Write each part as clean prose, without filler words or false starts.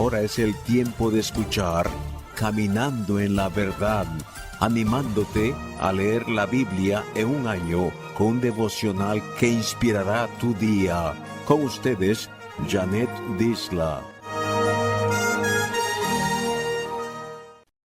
Ahora es el tiempo de escuchar Caminando en la Verdad, animándote a leer la Biblia en un año con un devocional que inspirará tu día. Con ustedes, Janet Disla.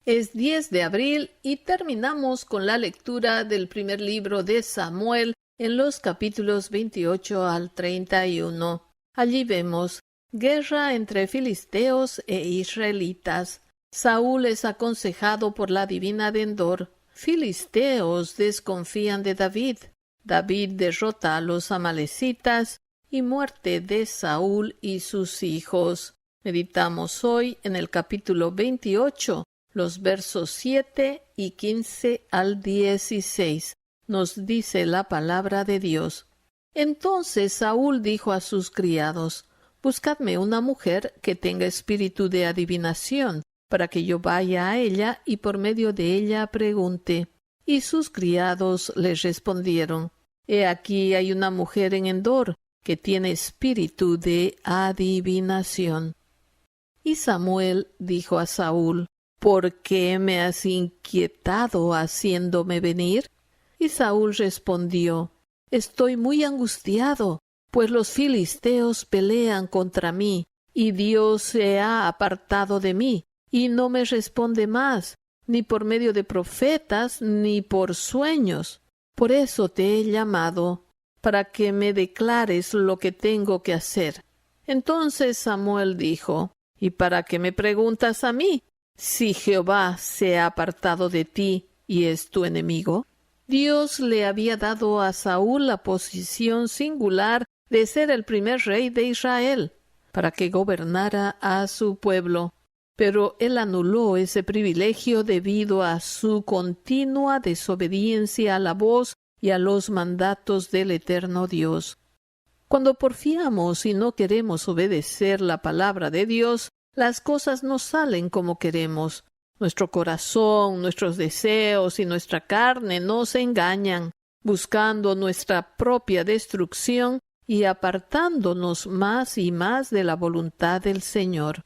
Es 10 de abril y terminamos con la lectura del primer libro de Samuel en los capítulos 28 al 31. Allí vemos guerra entre filisteos e israelitas. Saúl es aconsejado por la divina de Endor. Filisteos desconfían de David. David derrota a los amalecitas y muerte de Saúl y sus hijos. Meditamos hoy en el capítulo 28, los versos 7 y 15 al 16. Nos dice la palabra de Dios. Entonces Saúl dijo a sus criados: Buscadme una mujer que tenga espíritu de adivinación, para que yo vaya a ella y por medio de ella pregunte. Y sus criados les respondieron: He aquí hay una mujer en Endor que tiene espíritu de adivinación. Y Samuel dijo a Saúl: ¿Por qué me has inquietado haciéndome venir? Y Saúl respondió: Estoy muy angustiado, pues los filisteos pelean contra mí, y Dios se ha apartado de mí, y no me responde más, ni por medio de profetas, ni por sueños. Por eso te he llamado, para que me declares lo que tengo que hacer. Entonces Samuel dijo: ¿Y para qué me preguntas a mí, si Jehová se ha apartado de ti y es tu enemigo? Dios le había dado a Saúl la posición singular de ser el primer rey de Israel, para que gobernara a su pueblo. Pero él anuló ese privilegio debido a su continua desobediencia a la voz y a los mandatos del eterno Dios. Cuando porfiamos y no queremos obedecer la palabra de Dios, las cosas no salen como queremos. Nuestro corazón, nuestros deseos y nuestra carne nos engañan, buscando nuestra propia destrucción y apartándonos más y más de la voluntad del Señor.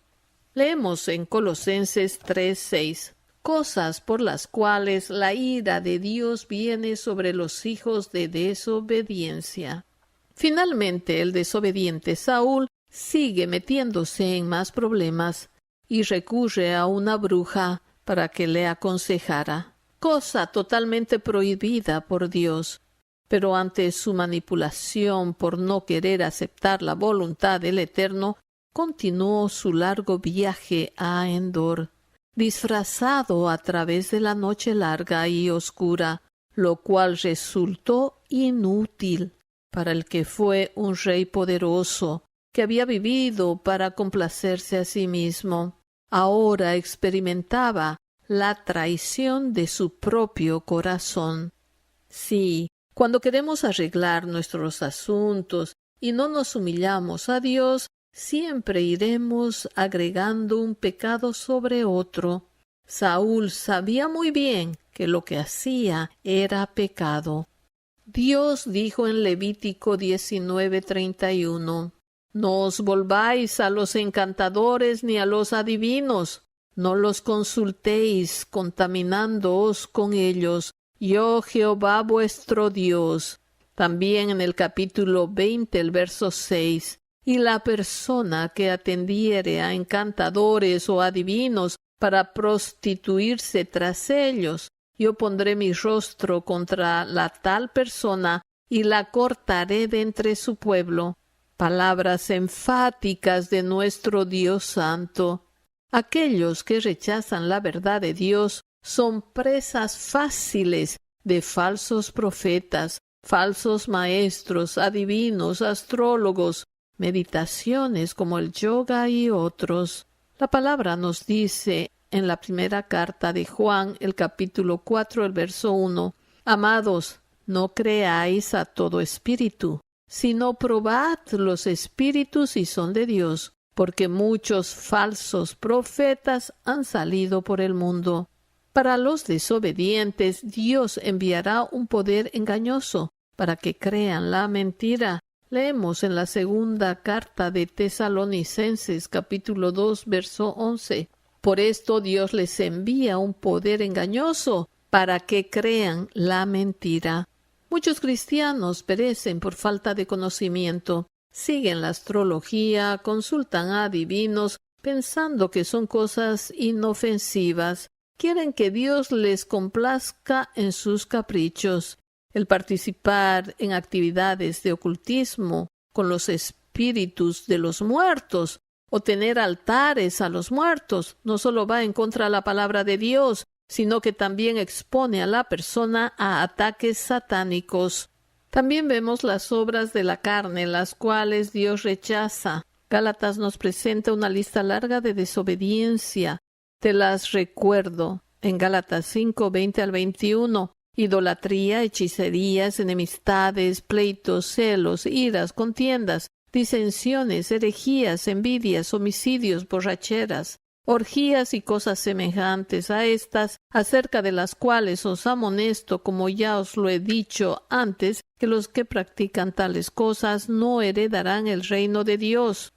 Leemos en Colosenses 3:6, cosas por las cuales la ira de Dios viene sobre los hijos de desobediencia. Finalmente, el desobediente Saúl sigue metiéndose en más problemas y recurre a una bruja para que le aconsejara, cosa totalmente prohibida por Dios. Pero ante su manipulación por no querer aceptar la voluntad del Eterno, continuó su largo viaje a Endor, disfrazado a través de la noche larga y oscura, lo cual resultó inútil para el que fue un rey poderoso, que había vivido para complacerse a sí mismo. Ahora experimentaba la traición de su propio corazón. Sí, cuando queremos arreglar nuestros asuntos y no nos humillamos a Dios, siempre iremos agregando un pecado sobre otro. Saúl sabía muy bien que lo que hacía era pecado. Dios dijo en Levítico 19:31, No os volváis a los encantadores ni a los adivinos, no los consultéis contaminándoos con ellos, yo Jehová vuestro Dios. También en el capítulo 20, el verso 6, y la persona que atendiere a encantadores o adivinos para prostituirse tras ellos, yo pondré mi rostro contra la tal persona y la cortaré de entre su pueblo. Palabras enfáticas de nuestro Dios Santo. Aquellos que rechazan la verdad de Dios son presas fáciles de falsos profetas, falsos maestros, adivinos, astrólogos, meditaciones como el yoga y otros. La palabra nos dice en la primera carta de Juan, el capítulo 4, el verso 1, Amados, no creáis a todo espíritu, sino probad los espíritus si son de Dios, porque muchos falsos profetas han salido por el mundo. Para los desobedientes, Dios enviará un poder engañoso para que crean la mentira, Leemos en la segunda carta de Tesalonicenses, capítulo 2, verso 11. Por esto Dios les envía un poder engañoso para que crean la mentira. Muchos cristianos perecen por falta de conocimiento. Siguen la astrología, consultan a adivinos, pensando que son cosas inofensivas. Quieren que Dios les complazca en sus caprichos. El participar en actividades de ocultismo con los espíritus de los muertos o tener altares a los muertos no solo va en contra de la palabra de Dios, sino que también expone a la persona a ataques satánicos. También vemos las obras de la carne, las cuales Dios rechaza. Gálatas nos presenta una lista larga de desobediencia. Te las recuerdo. En Gálatas 5, 20 al 21. Idolatría, hechicerías, enemistades, pleitos, celos, iras, contiendas, disensiones, herejías, envidias, homicidios, borracheras, orgías y cosas semejantes a estas, acerca de las cuales os amonesto, como ya os lo he dicho antes, que los que practican tales cosas no heredarán el reino de Dios.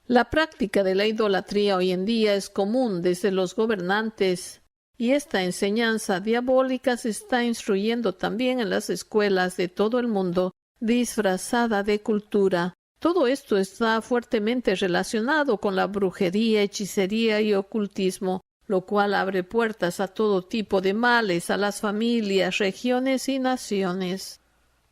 La práctica de la idolatría hoy en día es común desde los gobernantes, y esta enseñanza diabólica se está instruyendo también en las escuelas de todo el mundo, disfrazada de cultura. Todo esto está fuertemente relacionado con la brujería, hechicería y ocultismo, lo cual abre puertas a todo tipo de males a las familias, regiones y naciones.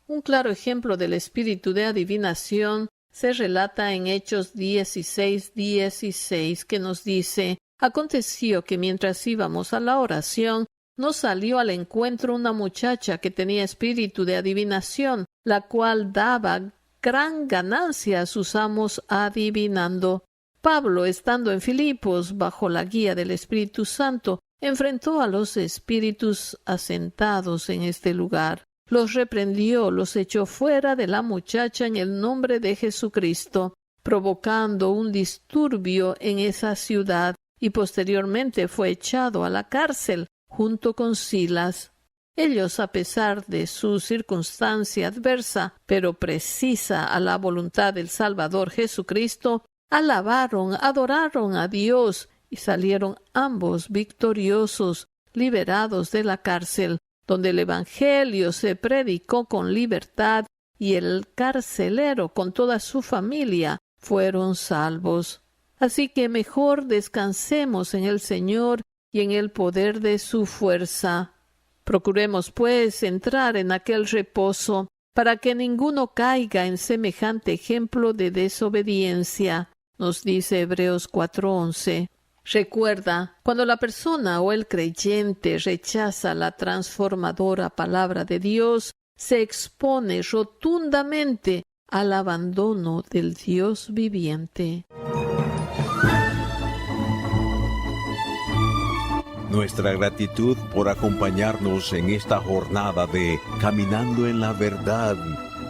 Un claro ejemplo del espíritu de adivinación se relata en Hechos 16:16, que nos dice: Aconteció que mientras íbamos a la oración, nos salió al encuentro una muchacha que tenía espíritu de adivinación, la cual daba gran ganancia a sus amos adivinando. Pablo, estando en Filipos, bajo la guía del Espíritu Santo, enfrentó a los espíritus asentados en este lugar. Los reprendió, los echó fuera de la muchacha en el nombre de Jesucristo, provocando un disturbio en esa ciudad, y posteriormente fue echado a la cárcel junto con Silas. Ellos, a pesar de su circunstancia adversa, pero precisa a la voluntad del Salvador Jesucristo, alabaron, adoraron a Dios y salieron ambos victoriosos, liberados de la cárcel, donde el Evangelio se predicó con libertad y el carcelero con toda su familia fueron salvos. Así que mejor descansemos en el Señor y en el poder de su fuerza. Procuremos, pues, entrar en aquel reposo, para que ninguno caiga en semejante ejemplo de desobediencia, nos dice Hebreos 4:11. Recuerda, cuando la persona o el creyente rechaza la transformadora palabra de Dios, se expone rotundamente al abandono del Dios viviente. Nuestra gratitud por acompañarnos en esta jornada de Caminando en la Verdad.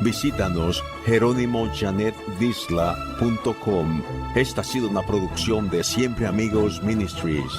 Visítanos jeronimojanetdisla.com. Esta ha sido una producción de Siempre Amigos Ministries.